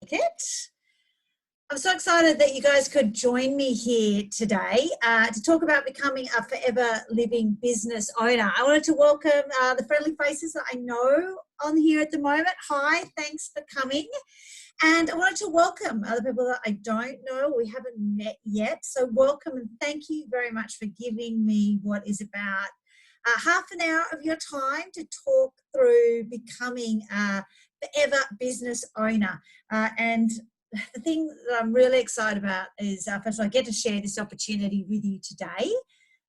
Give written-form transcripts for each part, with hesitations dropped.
it. I'm so excited that you guys could join me here today to talk about becoming a forever living business owner. I wanted to welcome the friendly faces that I know on here at the moment. Hi, thanks for coming. And I wanted to welcome other people that I don't know, we haven't met yet. So welcome and thank you very much for giving me what is about half an hour of your time to talk through becoming a forever business owner. And the thing that I'm really excited about is, first of all, I get to share this opportunity with you today.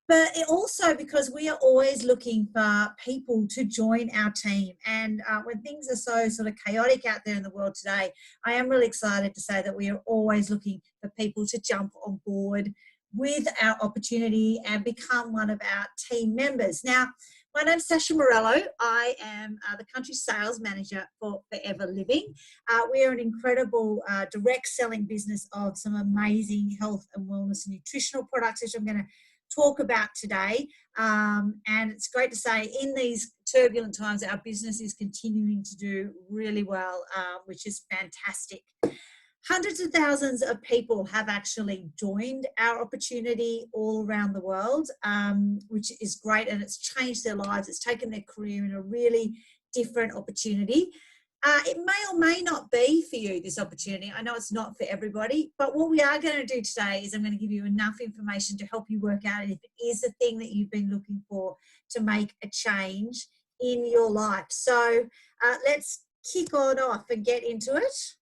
But also because we are always looking for people to join our team. And when things are so sort of chaotic out there in the world today, I am really excited to say that we are always looking for people to jump on board with our opportunity and become one of our team members. Now, my name's Sasha Morello. I am the country sales manager for Forever Living. We are an incredible direct selling business of some amazing health and wellness and nutritional products, which I'm going to talk about today. And it's great to say in these turbulent times, our business is continuing to do really well, which is fantastic. Hundreds of thousands of people have actually joined our opportunity all around the world, which is great, and it's changed their lives. It's taken their career in a really different opportunity. It may or may not be for you, this opportunity. I know it's not for everybody, but what we are going to do today is I'm going to give you enough information to help you work out if it is the thing that you've been looking for to make a change in your life. So let's kick on off and get into it.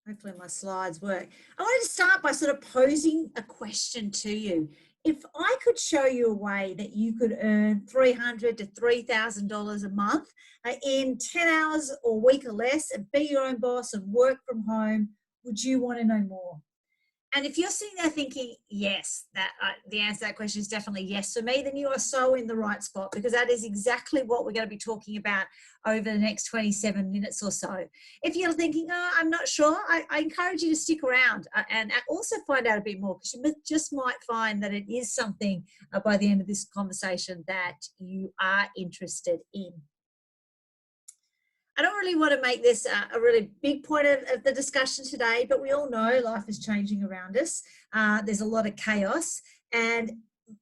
Hopefully my slides work. I wanted to start by sort of posing a question to you. If I could show you a way that you could earn $300 to $3,000 a month in 10 hours or a week or less and be your own boss and work from home, would you want to know more? And if you're sitting there thinking, yes, the answer to that question is definitely yes for me, then you are so in the right spot, because that is exactly what we're going to be talking about over the next 27 minutes or so. If you're thinking, oh, I'm not sure, I encourage you to stick around and also find out a bit more, because you just might find that it is something by the end of this conversation that you are interested in. I don't really want to make this a really big point of the discussion today, but we all know life is changing around us. There's a lot of chaos, and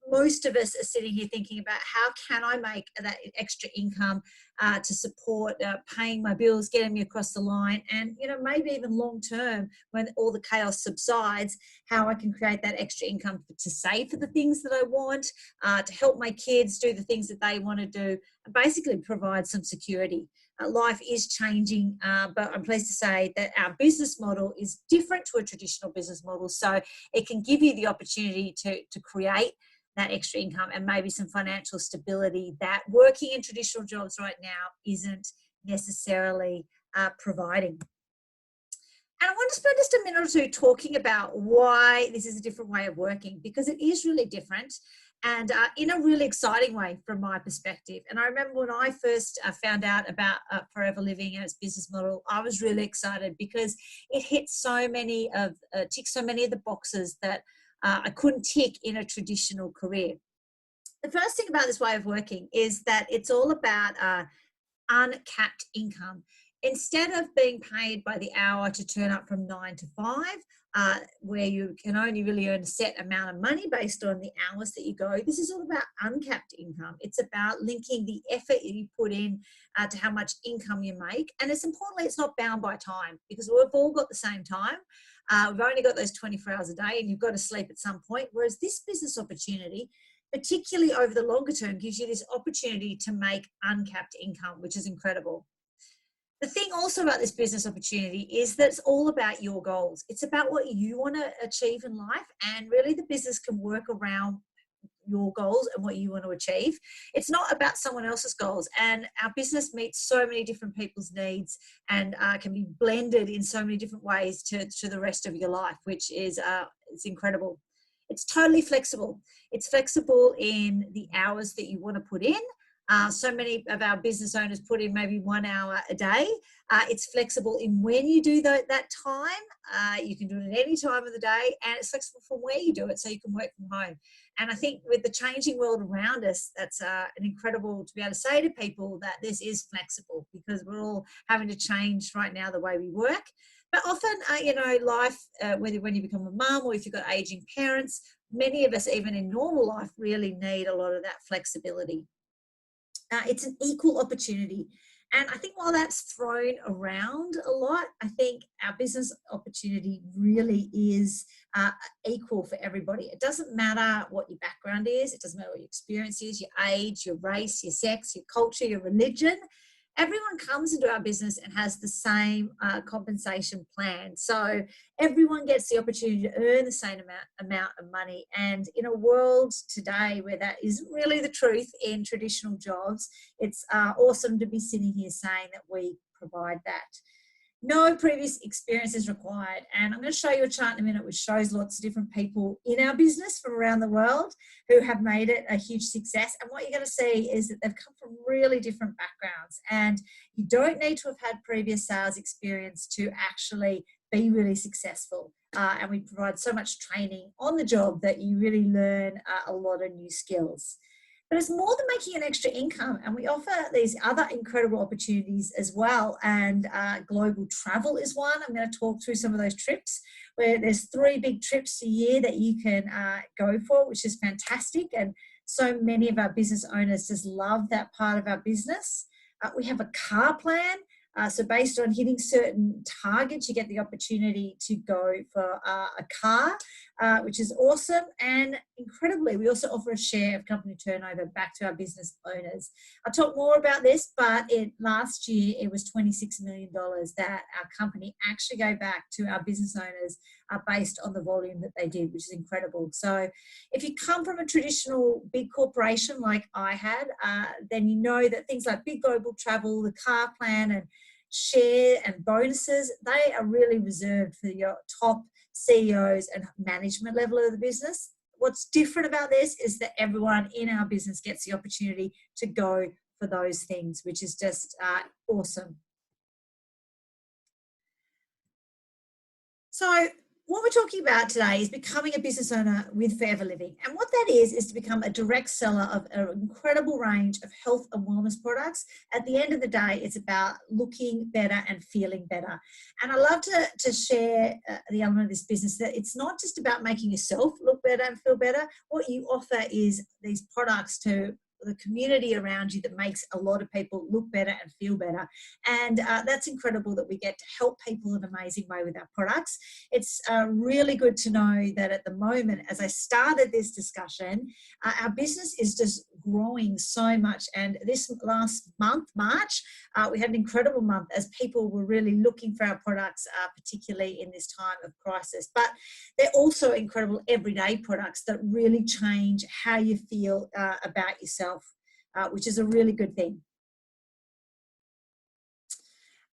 most of us are sitting here thinking about how can I make that extra income to support paying my bills, getting me across the line, and maybe even long term when all the chaos subsides, how I can create that extra income to save for the things that I want, to help my kids do the things that they want to do, and basically provide some security. Life is changing, but I'm pleased to say that our business model is different to a traditional business model. So it can give you the opportunity to create that extra income and maybe some financial stability that working in traditional jobs right now isn't necessarily providing. And I want to spend just a minute or two talking about why this is a different way of working, because it is really different, and in a really exciting way from my perspective. And I remember when I first found out about Forever Living and its business model, I was really excited because it hit so many of, ticks so many of the boxes that I couldn't tick in a traditional career. The first thing about this way of working is that it's all about uncapped income. Instead of being paid by the hour to turn up from 9 to 5, where you can only really earn a set amount of money based on the hours that you go, this is all about uncapped income. It's about linking the effort you put in to how much income you make. And it's importantly, it's not bound by time, because we've all got the same time. We've only got those 24 hours a day, and you've got to sleep at some point. Whereas this business opportunity, particularly over the longer term, gives you this opportunity to make uncapped income, which is incredible. The thing also about this business opportunity is that it's all about your goals. It's about what you want to achieve in life, and really the business can work around your goals and what you want to achieve. It's not about someone else's goals, and our business meets so many different people's needs and can be blended in so many different ways to the rest of your life, which is it's incredible. It's totally flexible. It's flexible in the hours that you want to put in. So many of our business owners put in maybe 1 hour a day. It's flexible in when you do that time. You can do it at any time of the day, and it's flexible from where you do it, so you can work from home. And I think with the changing world around us, that's an incredible to be able to say to people that this is flexible, because we're all having to change right now the way we work. But often, life, whether when you become a mum or if you've got aging parents, many of us, even in normal life, really need a lot of that flexibility. It's an equal opportunity. And I think while that's thrown around a lot, I think our business opportunity really is equal for everybody. It doesn't matter what your background is. It doesn't matter what your experience is, your age, your race, your sex, your culture, your religion. Everyone comes into our business and has the same compensation plan. So everyone gets the opportunity to earn the same amount of money. And in a world today where that isn't really the truth in traditional jobs, it's awesome to be sitting here saying that we provide that. No previous experience is required. And I'm going to show you a chart in a minute which shows lots of different people in our business from around the world who have made it a huge success. And what you're going to see is that they've come from really different backgrounds. And you don't need to have had previous sales experience to actually be really successful. And we provide so much training on the job that you really learn a lot of new skills. But it's more than making an extra income, and we offer these other incredible opportunities as well. And global travel is one. I'm going to talk through some of those trips, where there's 3 big trips a year that you can go for, which is fantastic. And so many of our business owners just love that part of our business. We have a car plan. So based on hitting certain targets, you get the opportunity to go for a car, which is awesome. And incredibly, we also offer a share of company turnover back to our business owners. I'll talk more about this, but last year it was $26 million that our company actually gave back to our business owners based on the volume that they did, which is incredible. So if you come from a traditional big corporation like I had, then you know that things like big global travel, the car plan, and share and bonuses, they are really reserved for your top CEOs and management level of the business. What's different about this is that everyone in our business gets the opportunity to go for those things, which is just awesome. So what we're talking about today is becoming a business owner with Forever Living. And what that is to become a direct seller of an incredible range of health and wellness products. At the end of the day, it's about looking better and feeling better. And I love to share the element of this business that it's not just about making yourself look better and feel better. What you offer is these products to the community around you that makes a lot of people look better and feel better. And that's incredible that we get to help people in an amazing way with our products. It's really good to know that at the moment, as I started this discussion, our business is just growing so much. And this last month, March, we had an incredible month as people were really looking for our products, particularly in this time of crisis. But they're also incredible everyday products that really change how you feel about yourself. Which is a really good thing.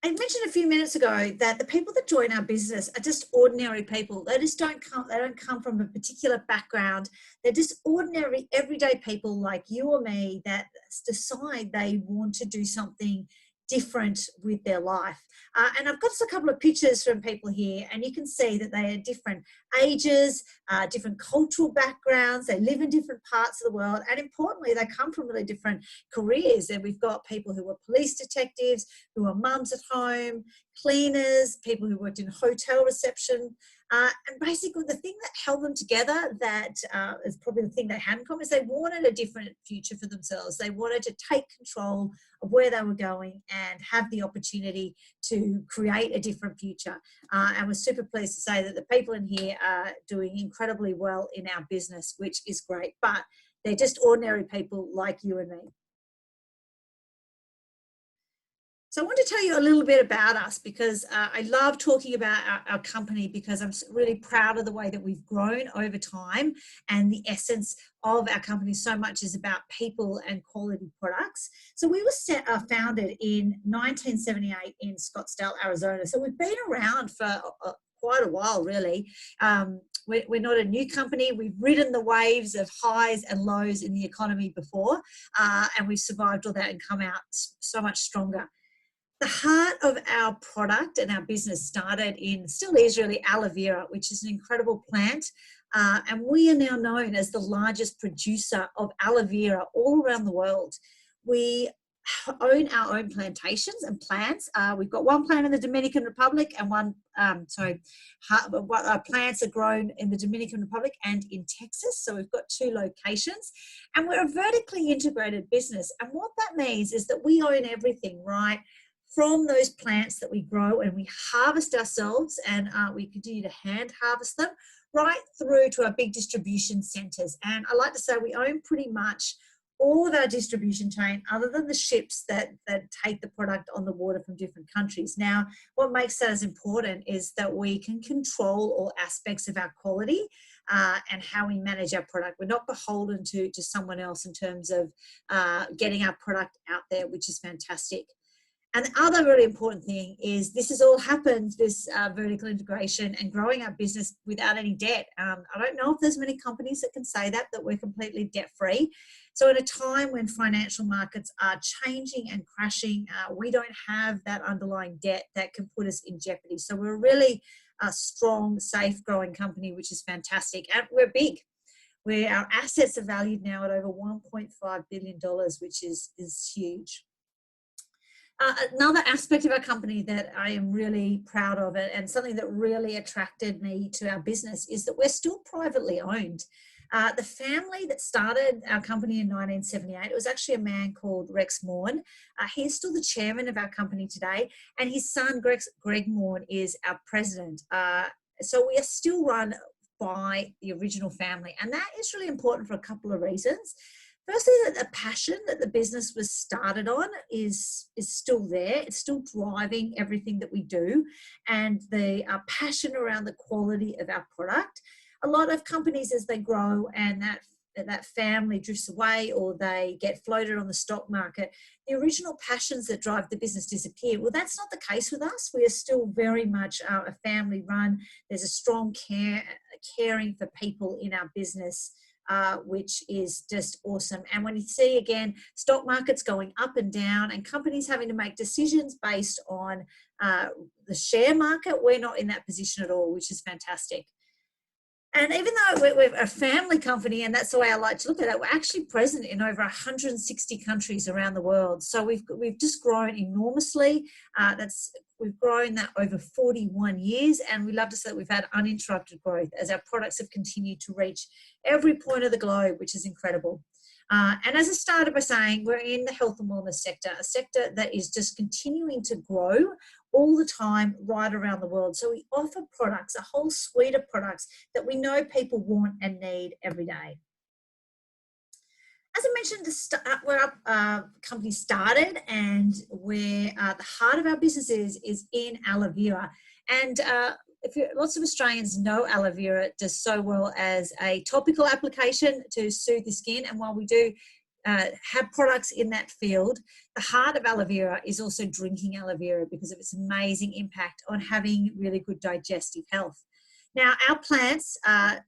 I mentioned a few minutes ago that the people that join our business are just ordinary people. They just don't come from a particular background. They're just ordinary, everyday people like you or me that decide they want to do something different with their life. And I've got just a couple of pictures from people here, and you can see that they are different ages, different cultural backgrounds, they live in different parts of the world, and importantly, they come from really different careers. And we've got people who are police detectives, who are mums at home, cleaners, people who worked in hotel reception. And basically the thing that held them together, that is probably the thing they had in common, is they wanted a different future for themselves. They wanted to take control of where they were going and have the opportunity to create a different future. And we're super pleased to say that the people in here are doing incredibly well in our business, which is great. But they're just ordinary people like you and me. So I want to tell you a little bit about us, because I love talking about our company, because I'm really proud of the way that we've grown over time, and the essence of our company so much is about people and quality products. So we were founded in 1978 in Scottsdale, Arizona. So we've been around for quite a while, really. We're not a new company. We've ridden the waves of highs and lows in the economy before, and we've survived all that and come out so much stronger. The heart of our product and our business still is really aloe vera, which is an incredible plant. And we are now known as the largest producer of aloe vera all around the world. We own our own plantations and plants. We've got one plant in the Dominican Republic and plants are grown in the Dominican Republic and in Texas. So we've got 2 locations, and we're a vertically integrated business. And what that means is that we own everything, right? From those plants that we grow and we harvest ourselves, and we continue to hand harvest them, right through to our big distribution centres. And I like to say we own pretty much all of our distribution chain, other than the ships that take the product on the water from different countries. Now, what makes that as important is that we can control all aspects of our quality and how we manage our product. We're not beholden to someone else in terms of getting our product out there, which is fantastic. And the other really important thing is this has all happened, this vertical integration and growing our business without any debt. I don't know if there's many companies that can say that we're completely debt-free. So in a time when financial markets are changing and crashing, we don't have that underlying debt that can put us in jeopardy. So we're really a strong, safe, growing company, which is fantastic. And we're big. Our assets are valued now at over $1.5 billion, which is huge. Another aspect of our company that I am really proud of and something that really attracted me to our business is that we're still privately owned. The family that started our company in 1978, it was actually a man called Rex Maughan. He's still the chairman of our company today, and his son, Greg Maughan, is our president. So we are still run by the original family, and that is really important for a couple of reasons. Firstly, that the passion that the business was started on is still there. It's still driving everything that we do, and the passion around the quality of our product. A lot of companies, as they grow and that family drifts away or they get floated on the stock market, the original passions that drive the business disappear. Well, that's not the case with us. We are still very much a family run. There's a strong caring for people in our business, which is just awesome. And when you see, again, stock markets going up and down and companies having to make decisions based on the share market, we're not in that position at all, which is fantastic. And even though we're a family company, and that's the way I like to look at it, we're actually present in over 160 countries around the world. So we've just grown enormously. We've grown that over 41 years, and we love to say that we've had uninterrupted growth as our products have continued to reach every point of the globe, which is incredible. And as I started by saying, we're in the health and wellness sector, a sector that is just continuing to grow all the time right around the world. So we offer products, a whole suite of products that we know people want and need every day. As I mentioned, where our company started and where the heart of our business is in aloe vera. And lots of Australians know aloe vera does so well as a topical application to soothe the skin. And while we do have products in that field, the heart of aloe vera is also drinking aloe vera because of its amazing impact on having really good digestive health. Now, our plants,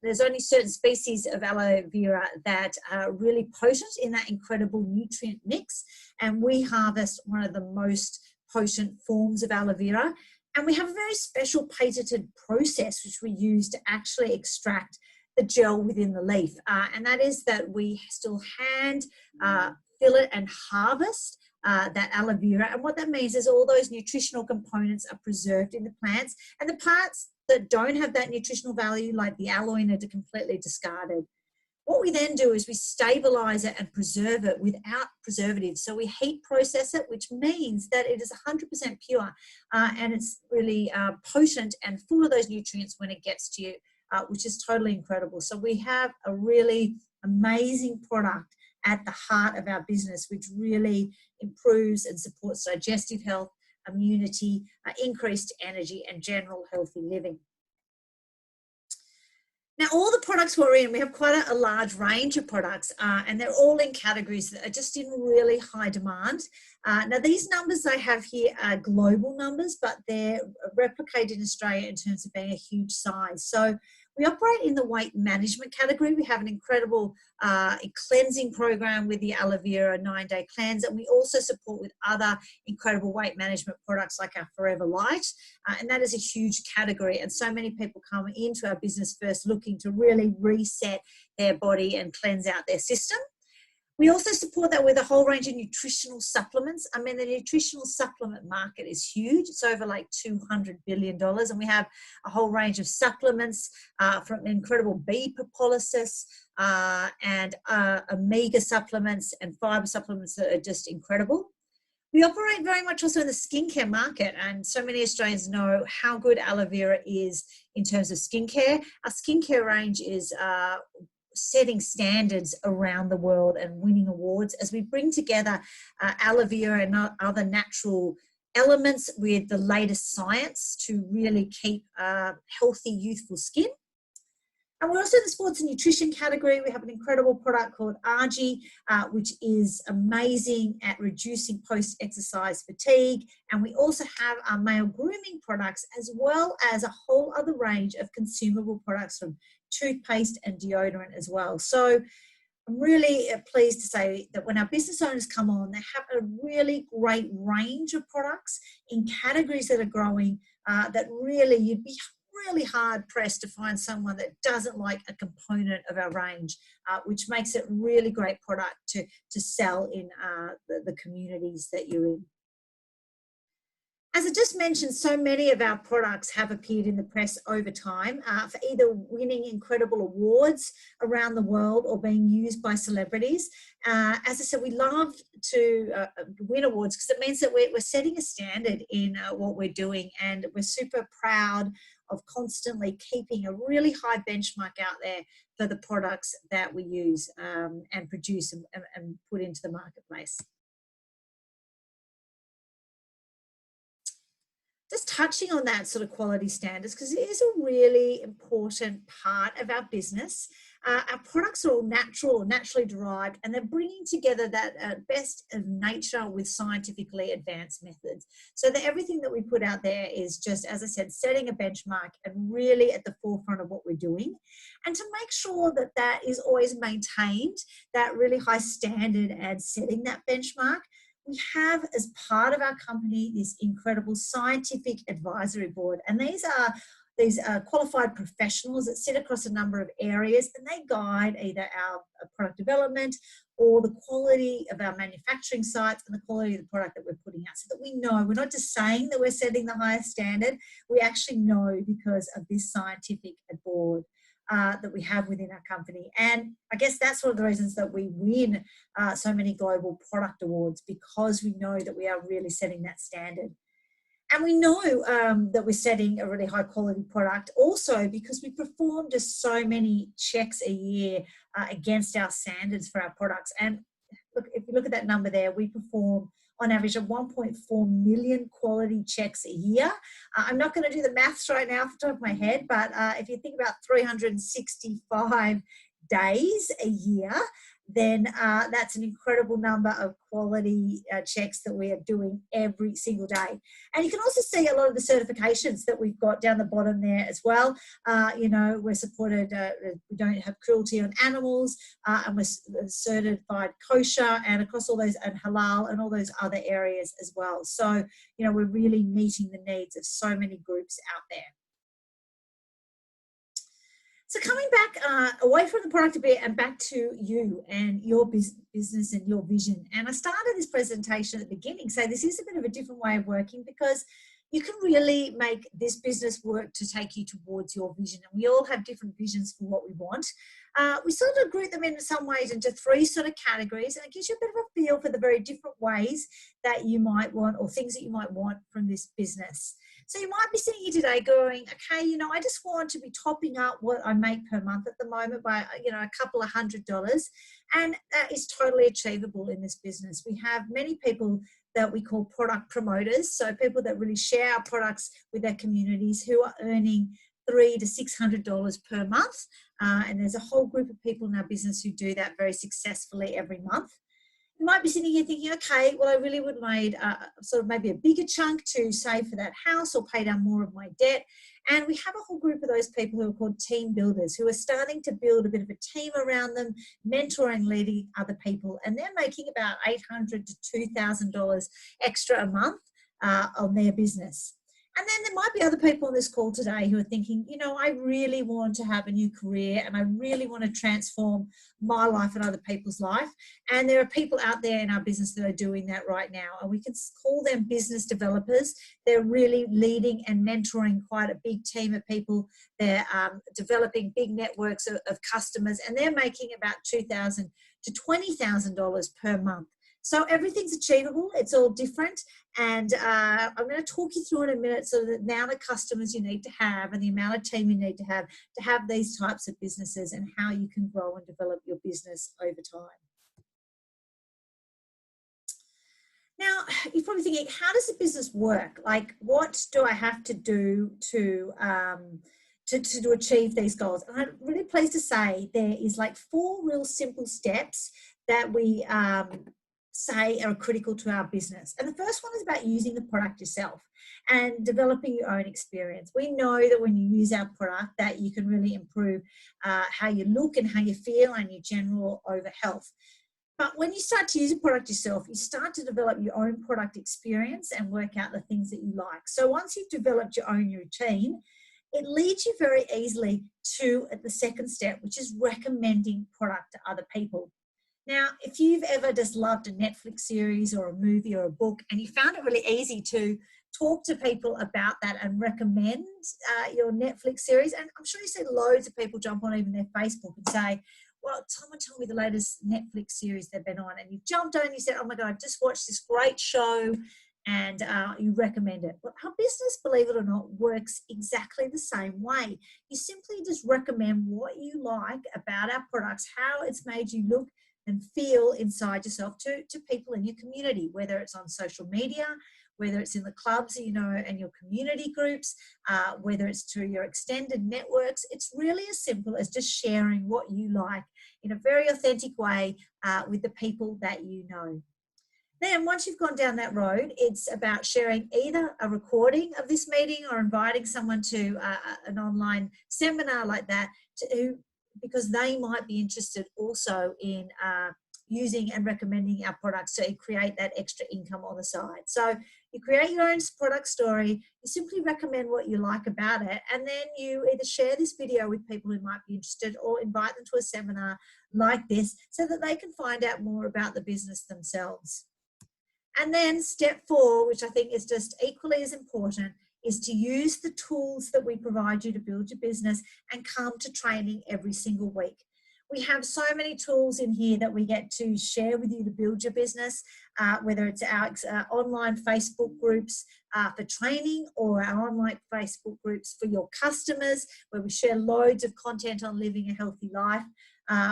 there's only certain species of aloe vera that are really potent in that incredible nutrient mix, and we harvest one of the most potent forms of aloe vera. And we have a very special patented process which we use to actually extract the gel within the leaf. And that is that we still hand fillet and harvest that aloe vera. And what that means is all those nutritional components are preserved in the plants, and the parts that don't have that nutritional value, like the aloin, are completely discarded. What we then do is we stabilize it and preserve it without preservatives. So we heat process it, which means that it is 100% pure and it's really potent and full of those nutrients when it gets to you, which is totally incredible. So we have a really amazing product at the heart of our business, which really improves and supports digestive health, immunity, increased energy, and general healthy living. Now, all the products we're in, we have quite a large range of products, and they're all in categories that are just in really high demand. Now, these numbers I have here are global numbers, but they're replicated in Australia in terms of being a huge size. So we operate in the weight management category. We have an incredible cleansing program with the Aloe Vera 9-day cleanse, and we also support with other incredible weight management products like our Forever Light, and that is a huge category. And so many people come into our business first looking to really reset their body and cleanse out their system. We also support that with a whole range of nutritional supplements. I mean, the nutritional supplement market is huge. It's over like $200 billion. And we have a whole range of supplements from incredible bee propolis and omega supplements and fiber supplements that are just incredible. We operate very much also in the skincare market, and so many Australians know how good aloe vera is in terms of skincare. Our skincare range is setting standards around the world and winning awards as we bring together aloe vera and other natural elements with the latest science to really keep healthy, youthful skin. And we're also in the sports and nutrition category. We have an incredible product called Argy, which is amazing at reducing post-exercise fatigue. And we also have our male grooming products, as well as a whole other range of consumable products from toothpaste and deodorant as well. So I'm really pleased to say that when our business owners come on, they have a really great range of products in categories that are growing that really you'd be really hard pressed to find someone that doesn't like a component of our range, which makes it really great product to sell in the communities that you're in. As I just mentioned, so many of our products have appeared in the press over time for either winning incredible awards around the world or being used by celebrities. As I said, we love to win awards because it means that we're setting a standard in what we're doing, and we're super proud of constantly keeping a really high benchmark out there for the products that we use and produce and put into the marketplace. Just touching on that sort of quality standards, because it is a really important part of our business. Our products are all natural or naturally derived, and they're bringing together that best of nature with scientifically advanced methods. So that everything that we put out there is just, as I said, setting a benchmark and really at the forefront of what we're doing. And to make sure that that is always maintained, that really high standard and setting that benchmark, we have, as part of our company, this incredible scientific advisory board. And these are qualified professionals that sit across a number of areas, and they guide either our product development or the quality of our manufacturing sites and the quality of the product that we're putting out, so that we know we're not just saying that we're setting the highest standard. We actually know because of this scientific board that we have within our company. And I guess that's one of the reasons that we win so many global product awards, because we know that we are really setting that standard. And we know that we're setting a really high quality product also because we perform just so many checks a year against our standards for our products. And look, if you look at that number there, we perform on average of 1.4 million quality checks a year. I'm not going to do the maths right now off the top of my head, but if you think about 365 days a year, then that's an incredible number of quality checks that we are doing every single day. And you can also see a lot of the certifications that we've got down the bottom there as well. You know, we're supported, we don't have cruelty on animals, and we're certified kosher, and across all those, and halal, and all those other areas as well. So, you know, we're really meeting the needs of so many groups out there. So coming back away from the product a bit and back to you and your business and your vision. And I started this presentation at the beginning, so this is a bit of a different way of working, because you can really make this business work to take you towards your vision. And we all have different visions for what we want. We sort of group them in some ways into three sort of categories, and it gives you a bit of a feel for the very different ways that you might want, or things that you might want from this business. So you might be sitting here today going, okay, you know, I just want to be topping up what I make per month at the moment by, you know, a couple of $100. And that is totally achievable in this business. We have many people that we call product promoters. So people that really share our products with their communities, who are earning $300 to $600 per month and there's a whole group of people in our business who do that very successfully every month. You might be sitting here thinking, okay, well, I really would need sort of maybe a bigger chunk to save for that house or pay down more of my debt. And we have a whole group of those people who are called team builders, who are starting to build a bit of a team around them, mentoring, leading other people. And they're making about $800 to $2,000 extra a month on their business. And then there might be other people on this call today who are thinking, you know, I really want to have a new career and I really want to transform my life and other people's life. And there are people out there in our business that are doing that right now. And we can call them business developers. They're really leading and mentoring quite a big team of people. They're developing big networks of customers, and they're making about $2,000 to $20,000 per month. So everything's achievable. It's all different. And I'm going to talk you through in a minute so the amount of customers you need to have and the amount of team you need to have these types of businesses, and how you can grow and develop your business over time. Now, you're probably thinking, how does the business work? Like, what do I have to do to achieve these goals? And I'm really pleased to say there is like 4 real simple steps that we say are critical to our business. And the first one is about using the product yourself and developing your own experience. We know that when you use our product, that you can really improve how you look and how you feel and your general over health. But when you start to use a product yourself, you start to develop your own product experience and work out the things that you like. So once you've developed your own routine, it leads you very easily to the second step, which is recommending product to other people. Now, if you've ever just loved a Netflix series or a movie or a book, and you found it really easy to talk to people about that and recommend your Netflix series, and I'm sure you see loads of people jump on even their Facebook and say, well, someone told me the latest Netflix series they've been on, and you jumped on and you said, oh my God, I just watched this great show, and you recommend it. Well, our business, believe it or not, works exactly the same way. You simply just recommend what you like about our products, how it's made you look and feel inside yourself to people in your community, whether it's on social media, whether it's in the clubs, you know, and your community groups, whether it's to your extended networks. It's really as simple as just sharing what you like in a very authentic way with the people that you know. Then once you've gone down that road, it's about sharing either a recording of this meeting or inviting someone to an online seminar like that, because they might be interested also in using and recommending our products to create that extra income on the side. So you create your own product story, you simply recommend what you like about it, and then you either share this video with people who might be interested or invite them to a seminar like this so that they can find out more about the business themselves. And then step 4, which I think is just equally as important, is to use the tools that we provide you to build your business and come to training every single week. We have so many tools in here that we get to share with you to build your business, whether it's our online Facebook groups for training, or our online Facebook groups for your customers, where we share loads of content on living a healthy life.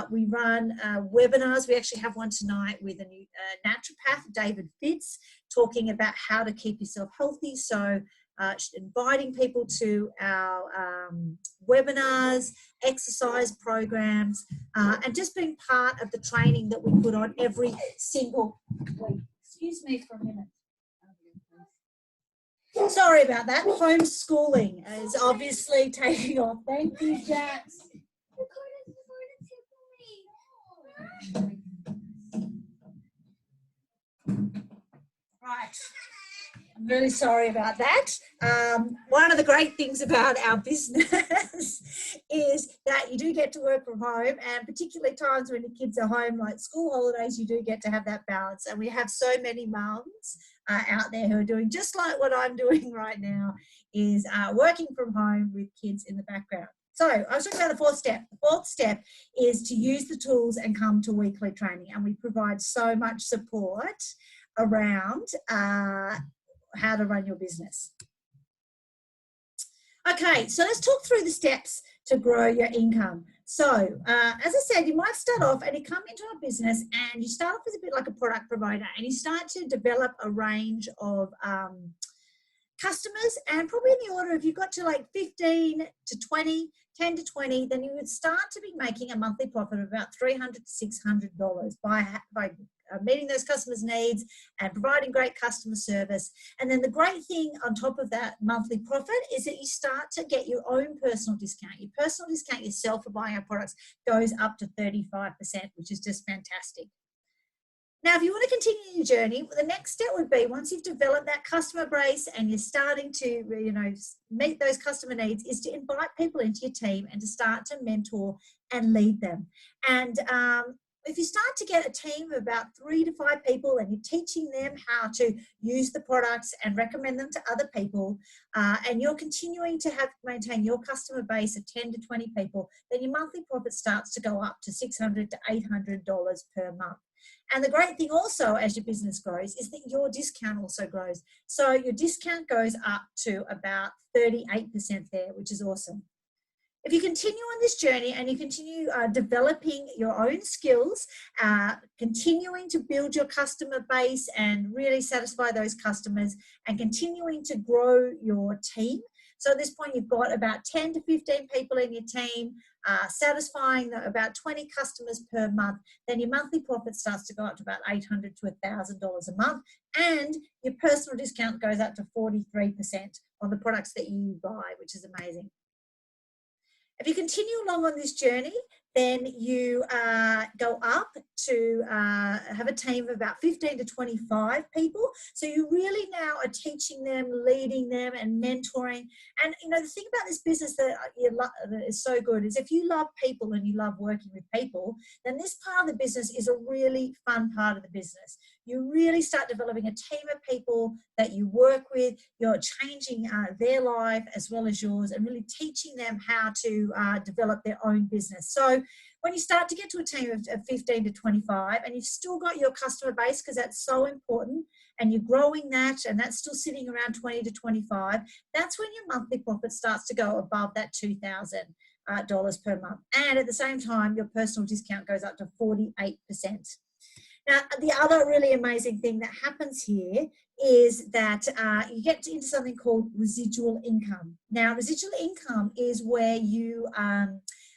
We run webinars. We actually have one tonight with a new naturopath, David Fitz, talking about how to keep yourself healthy. So inviting people to our webinars, exercise programs, and just being part of the training that we put on every single week. Excuse me for a minute. Sorry about that. Homeschooling is obviously taking off. Thank you, Jax. Right. I'm really sorry about that. One of the great things about our business is that you do get to work from home, and particularly times when the kids are home, like school holidays, you do get to have that balance. And we have so many mums out there who are doing just like what I'm doing right now, is working from home with kids in the background. So I was talking about the 4th step. The 4th step is to use the tools and come to weekly training. And we provide so much support around how to run your business. Okay, so let's talk through the steps to grow your income. So as I said, you might start off and you come into a business and you start off as a bit like a product provider, and you start to develop a range of customers, and probably in the order, if you got to like 15 to 20, 10 to 20, then you would start to be making a monthly profit of about $300 to $600 by meeting those customers' needs and providing great customer service. And then the great thing on top of that monthly profit is that you start to get your own personal discount. Your personal discount yourself for buying our products goes up to 35%, which is just fantastic. Now, if you want to continue your journey, the next step would be, once you've developed that customer base and you're starting to, meet those customer needs, is to invite people into your team and to start to mentor and lead them. And if you start to get a team of about 3 to 5 people and you're teaching them how to use the products and recommend them to other people, and you're continuing to maintain your customer base of 10 to 20 people, then your monthly profit starts to go up to $600 to $800 per month. And the great thing also, as your business grows, is that your discount also grows. So your discount goes up to about 38% there, which is awesome. If you continue on this journey and you continue developing your own skills, continuing to build your customer base and really satisfy those customers, and continuing to grow your team. So at this point, you've got about 10 to 15 people in your team, satisfying about 20 customers per month, then your monthly profit starts to go up to about $800 to $1,000 a month, and your personal discount goes up to 43% on the products that you buy, which is amazing. If you continue along on this journey, then you go up to have a team of about 15 to 25 people. So you really now are teaching them, leading them and mentoring. And, the thing about this business that is so good is, if you love people and you love working with people, then this part of the business is a really fun part of the business. You really start developing a team of people that you work with. You're changing their life as well as yours, and really teaching them how to develop their own business. So when you start to get to a team of 15 to 25, and you've still got your customer base, because that's so important, and you're growing that, and that's still sitting around 20 to 25, that's when your monthly profit starts to go above that $2,000 per month. And at the same time, your personal discount goes up to 48%. Now, the other really amazing thing that happens here is that you get into something called residual income. Now, residual income is where you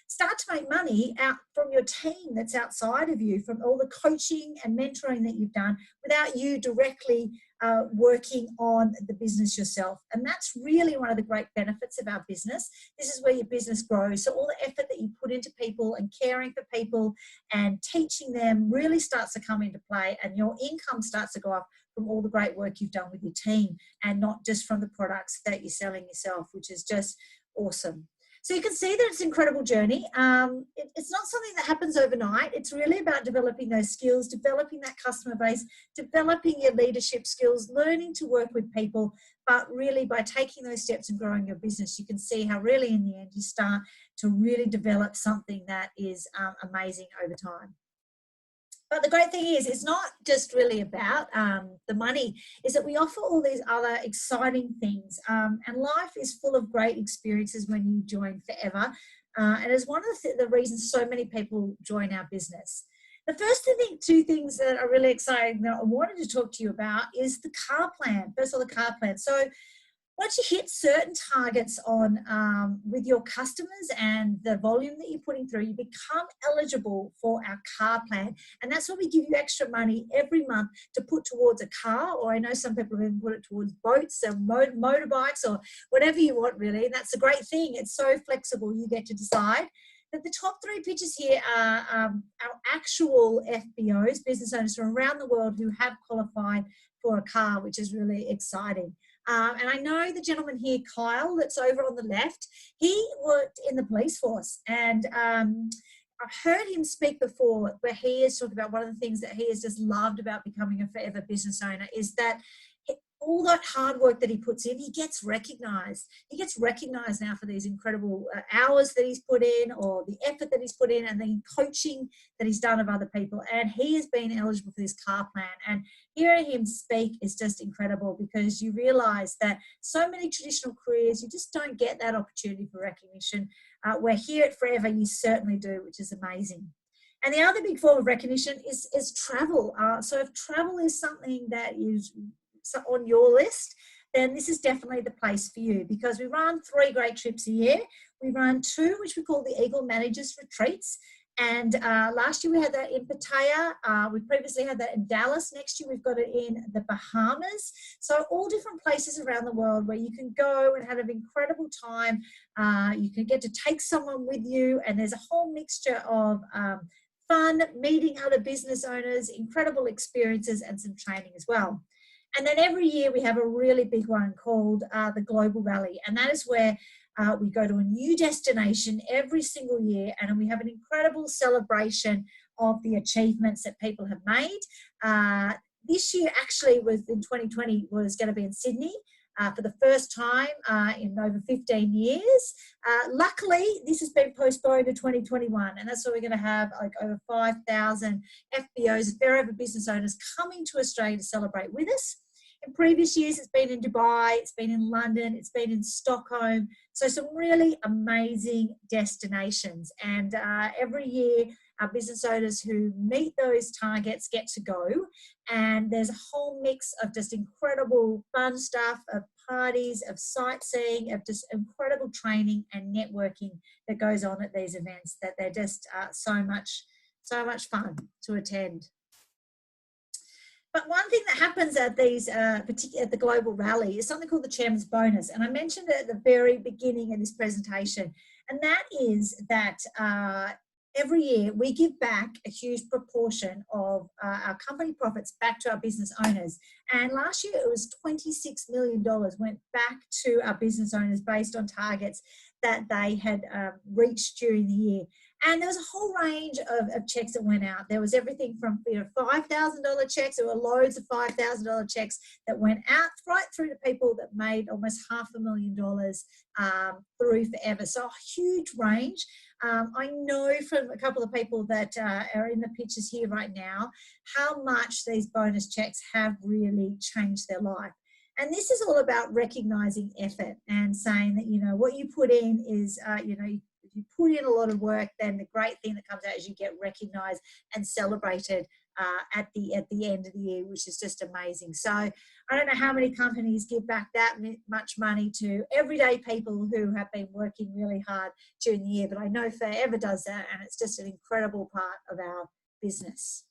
start to make money out from your team that's outside of you, from all the coaching and mentoring that you've done, without you directly working on the business yourself. And that's really one of the great benefits of our business. This is where your business grows. So all the effort that you put into people and caring for people and teaching them really starts to come into play, and your income starts to go up from all the great work you've done with your team, and not just from the products that you're selling yourself, which is just awesome. So you can see that it's an incredible journey. It's not something that happens overnight. It's really about developing those skills, developing that customer base, developing your leadership skills, learning to work with people. But really, by taking those steps and growing your business, you can see how really in the end you start to really develop something that is amazing over time. But the great thing is, it's not just really about the money, is that we offer all these other exciting things. And life is full of great experiences when you join Forever. And it's one of the reasons so many people join our business. The first two things that are really exciting that I wanted to talk to you about is the car plan. First of all, the car plan. So once you hit certain targets on with your customers and the volume that you're putting through, you become eligible for our car plan. And that's where we give you extra money every month to put towards a car, or I know some people even put it towards boats or motorbikes or whatever you want, really. And that's a great thing. It's so flexible. You get to decide. But the top 3 pictures here are our actual FBOs, business owners from around the world who have qualified for a car, which is really exciting. And I know the gentleman here, Kyle, that's over on the left, he worked in the police force. And I've heard him speak before, where he has talked about one of the things that he has just loved about becoming a Forever business owner is that all that hard work that he puts in, he gets recognized. He gets recognized now for these incredible hours that he's put in, or the effort that he's put in, and the coaching that he's done of other people. And he has been eligible for this car plan. And hearing him speak is just incredible, because you realize that so many traditional careers, you just don't get that opportunity for recognition. Where here at Forever, you certainly do, which is amazing. And the other big form of recognition is travel. So if travel is something that is on your list, then this is definitely the place for you, because we run 3 great trips a year. We run 2, which we call the Eagle Managers Retreats. And last year we had that in Pattaya. We previously had that in Dallas. Next year we've got it in the Bahamas. So all different places around the world where you can go and have an incredible time. You can get to take someone with you, and there's a whole mixture of fun, meeting other business owners, incredible experiences, and some training as well. And then every year we have a really big one called the Global Rally, and that is where we go to a new destination every single year, and we have an incredible celebration of the achievements that people have made. This year actually was in 2020 was going to be in Sydney for the first time in over 15 years. Luckily, this has been postponed to 2021, and that's where we're going to have like over 5,000 FBOs, Fair Business Owners, coming to Australia to celebrate with us. In previous years, it's been in Dubai, it's been in London, it's been in Stockholm. So some really amazing destinations. And every year, our business owners who meet those targets get to go. And there's a whole mix of just incredible fun stuff, of parties, of sightseeing, of just incredible training and networking that goes on at these events, that they're just so much fun to attend. But one thing that happens at these, particularly at the Global Rally, is something called the Chairman's Bonus. And I mentioned it at the very beginning of this presentation. And that is that every year we give back a huge proportion of our company profits back to our business owners. And last year it was $26 million went back to our business owners based on targets that they had reached during the year. And there was a whole range of checks that went out. There was everything from $5,000 checks. There were loads of $5,000 checks that went out, right through to people that made almost $500,000 through forever. So a huge range. I know from a couple of people that are in the pictures here right now how much these bonus checks have really changed their life. And this is all about recognizing effort and saying that, you know, what you put in is, you know, if you put in a lot of work, then the great thing that comes out is you get recognized and celebrated at the end of the year, which is just amazing. So I don't know how many companies give back that much money to everyday people who have been working really hard during the year, but I know Forever does that, and it's just an incredible part of our business.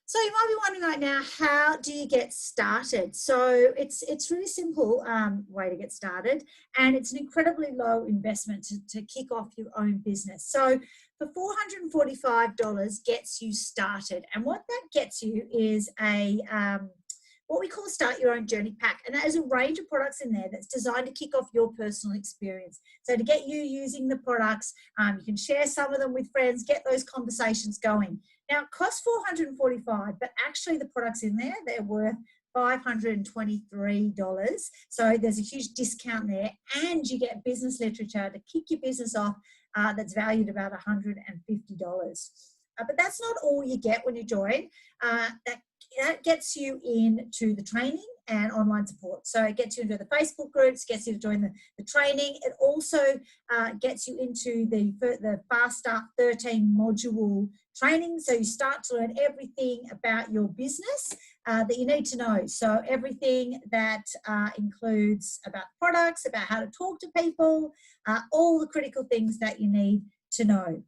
So you might be wondering right now, how do you get started? So it's really simple way to get started, and it's an incredibly low investment to kick off your own business. So for $445 gets you started, and what that gets you is a what we call a Start Your Own Journey Pack, and that is a range of products in there that's designed to kick off your personal experience. So to get you using the products, you can share some of them with friends, get those conversations going. Now, it costs $445, but actually the products in there, they're worth $523. So there's a huge discount there, and you get business literature to kick your business off that's valued about $150. But that's not all you get when you join. That gets you into the training and online support. So it gets you into the Facebook groups, gets you to join the training. It also gets you into the Fast Start 13 module training. So you start to learn everything about your business that you need to know. So everything that includes about products, about how to talk to people, all the critical things that you need to know.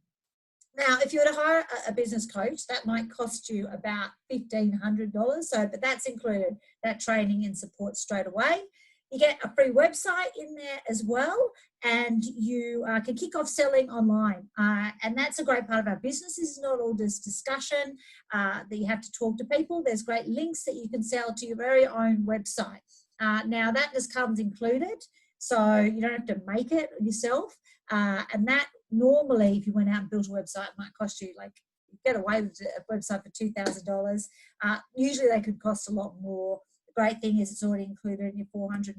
Now, if you were to hire a business coach, that might cost you about $1,500. So, but that's included, that training and support straight away. You get a free website in there as well, and you can kick off selling online. And that's a great part of our business. This is not all just discussion that you have to talk to people. There's great links that you can sell to your very own website. Now, that just comes included, so you don't have to make it yourself. And that normally, if you went out and built a website, it might cost you, like, you get away with a website for $2,000. Usually they could cost a lot more. The great thing is it's already included in your $445,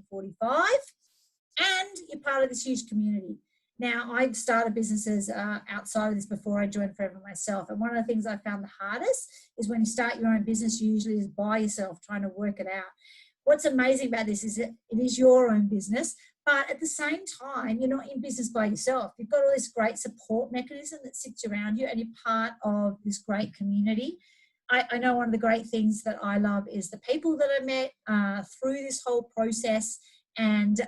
and you're part of this huge community. Now, I've started businesses outside of this before I joined Forever myself, and one of the things I found the hardest is when you start your own business, you usually is by yourself trying to work it out. What's amazing about this is that it is your own business, but at the same time, you're not in business by yourself. You've got all this great support mechanism that sits around you, and you're part of this great community. I know one of the great things that I love is the people that I met through this whole process. And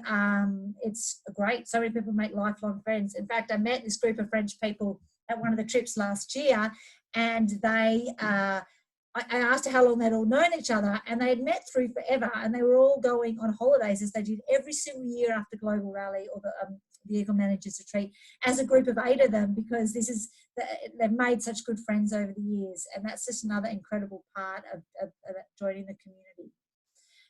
it's great. So many people make lifelong friends. In fact, I met this group of French people at one of the trips last year, and they I asked her how long they'd all known each other, and they had met through forever, and they were all going on holidays as they did every single year after Global Rally or the Vehicle Managers Retreat as a group of 8 of them, because they've made such good friends over the years, and that's just another incredible part of joining the community.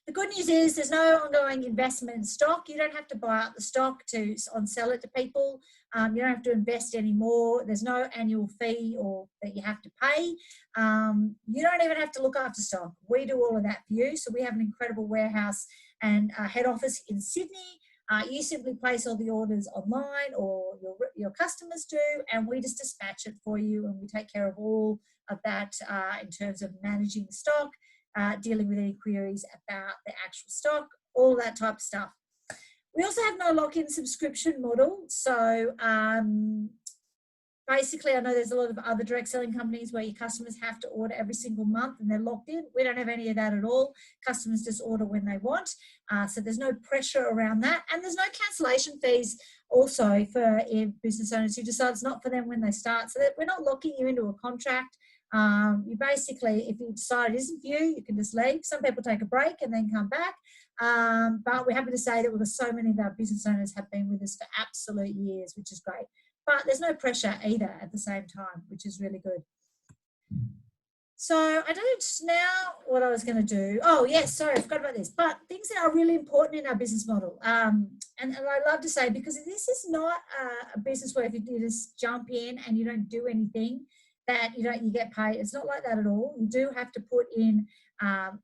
The good news is there's no ongoing investment in stock. You don't have to buy up the stock to sell it to people. You don't have to invest anymore. There's no annual fee or that you have to pay. You don't even have to look after stock. We do all of that for you. So we have an incredible warehouse and head office in Sydney. You simply place all the orders online, or your customers do, and we just dispatch it for you, and we take care of all of that in terms of managing the stock, dealing with any queries about the actual stock, all that type of stuff. We also have no lock-in subscription model. So basically, I know there's a lot of other direct selling companies where your customers have to order every single month and they're locked in. We don't have any of that at all. Customers just order when they want. So there's no pressure around that. And there's no cancellation fees also for business owners who decide it's not for them when they start. So that we're not locking you into a contract. You basically, if you decide it isn't for you, you can just leave. Some people take a break and then come back. But we're happy to say that we've got so many of our business owners have been with us for absolute years, which is great. But there's no pressure either at the same time, which is really good. So I don't now what I was going to do. Oh, yes, sorry, I forgot about this. But things that are really important in our business model. And I love to say, because this is not a business where if you just jump in and you don't do anything, that you get paid. It's not like that at all. You do have to put in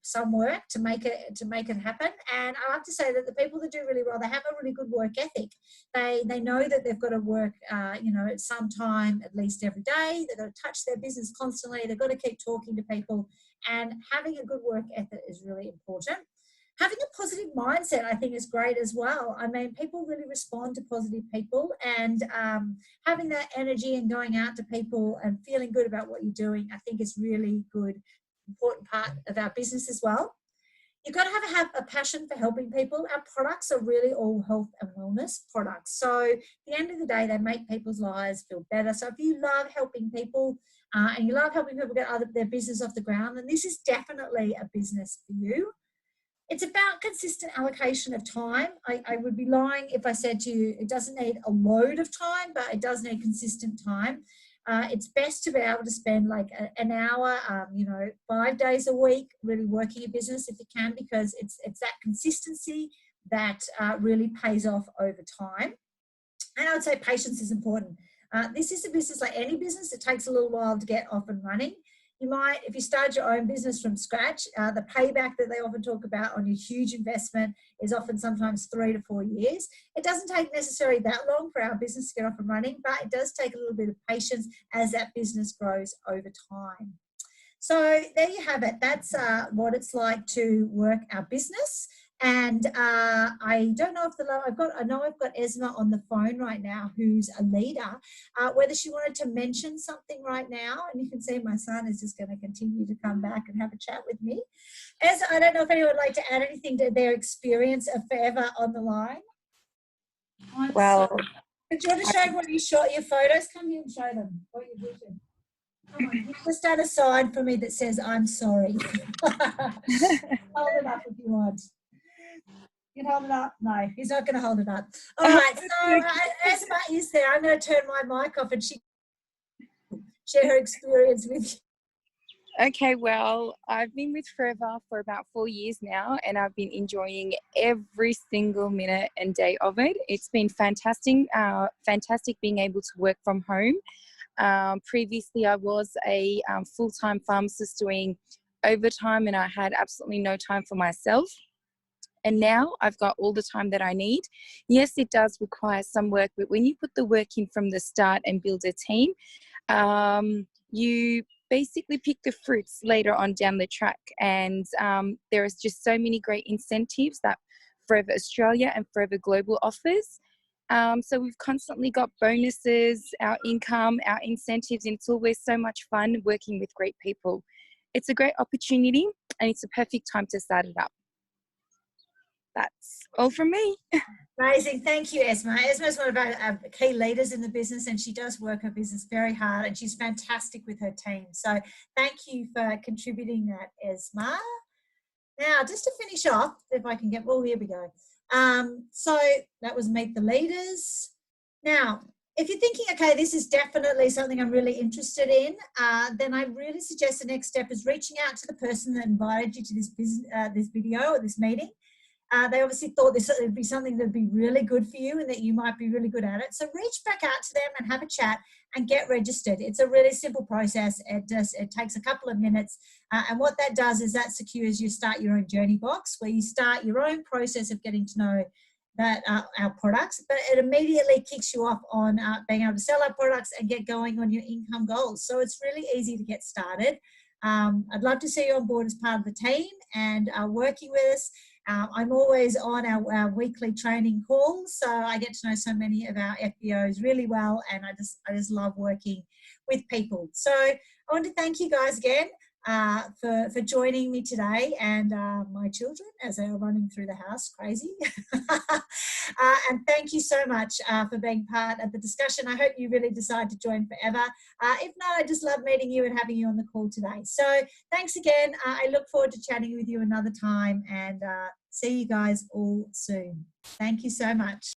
some work to make it happen. And I have to say that the people that do really well, they have a really good work ethic. They know that they've got to work at some time, at least every day. They've got to touch their business constantly. They've got to keep talking to people, and having a good work ethic is really important. Having a positive mindset, I think, is great as well. I mean, people really respond to positive people, and having that energy and going out to people and feeling good about what you're doing, I think is really good, important part of our business as well. You've got to have a passion for helping people. Our products are really all health and wellness products. So at the end of the day, they make people's lives feel better. So if you love helping people and you love helping people get their business off the ground, then this is definitely a business for you. It's about consistent allocation of time. I would be lying if I said to you it doesn't need a load of time, but it does need consistent time. It's best to be able to spend like an hour, 5 days a week really working a business if you can, because it's that consistency that really pays off over time. And I would say patience is important. This is a business like any business. It takes a little while to get off and running. You might, if you start your own business from scratch, the payback that they often talk about on your huge investment is often sometimes 3 to 4 years. It doesn't take necessarily that long for our business to get off and running, but it does take a little bit of patience as that business grows over time. So there you have it. That's what it's like to work our business. And I don't know if I know I've got Esma on the phone right now, who's a leader, whether she wanted to mention something right now. And you can see my son is just going to continue to come back and have a chat with me. I don't know if anyone would like to add anything to their experience of Forever on the Line. Well, do you want to show what you shot your photos? Come here and show them what you're doing. Come on, you've just done a sign for me that says, I'm sorry. Hold it up if you want. You can hold it up. No, he's not going to hold it up. All right, so Esma is there. I'm going to turn my mic off and she share her experience with you. Okay, well, I've been with Forever for about 4 years now, and I've been enjoying every single minute and day of it. It's been fantastic being able to work from home. Previously, I was a full-time pharmacist doing overtime, and I had absolutely no time for myself. And now I've got all the time that I need. Yes, it does require some work, but when you put the work in from the start and build a team, you basically pick the fruits later on down the track. And there is just so many great incentives that Forever Australia and Forever Global offers. So we've constantly got bonuses, our income, our incentives, and it's always so much fun working with great people. it's a great opportunity and it's a perfect time to start it up. That's all from me. Amazing. Thank you, Esma. Esma is one of our key leaders in the business, and she does work her business very hard, and she's fantastic with her team. So thank you for contributing that, Esma. Now, just to finish off, if I can get, well, here we go. So that was Meet the Leaders. Now, if you're thinking, okay, this is definitely something I'm really interested in, then I really suggest the next step is reaching out to the person that invited you to this video or this meeting. They obviously thought this would be something that would be really good for you and that you might be really good at it. So reach back out to them and have a chat and get registered. It's a really simple process. It takes a couple of minutes. And what that does is that secures you start your own journey box, where you start your own process of getting to know that our products, but it immediately kicks you off on being able to sell our products and get going on your income goals. So it's really easy to get started. I'd love to see you on board as part of the team and working with us. I'm always on our weekly training calls, so I get to know so many of our FBOs really well, and I just love working with people. So I want to thank you guys again for joining me today, and my children as they are running through the house crazy. And thank you so much for being part of the discussion. I hope you really decide to join forever. If not, I just love meeting you and having you on the call today. So thanks again. I look forward to chatting with you another time, and see you guys all soon. Thank you so much.